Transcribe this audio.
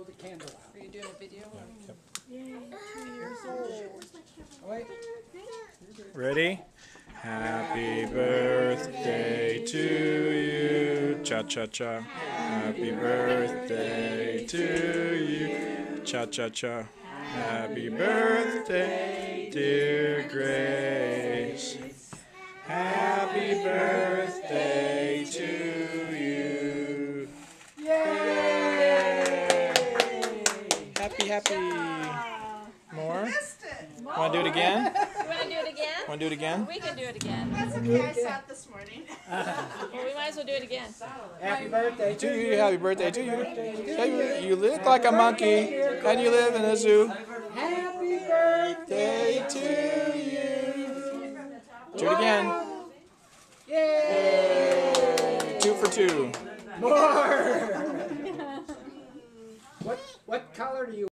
blow the candle out. Are you doing a video? Yep. Yay, 2 years old. Oh, wait. Ready? Happy birthday to you. Cha cha cha. Happy birthday to you. Cha cha cha. Happy birthday, dear Grace. Happy birthday to you. Yay! Happy. More? Want to do it again? You want to do it again? Want to do it again? We can do it again. That's okay, I saw it this morning. Well, we might as well do it again. Happy birthday To you, happy birthday to you. You look like a monkey, and you live in a zoo. Happy birthday Day to you. Do it again. Yay! 2 for 2. More! What color do you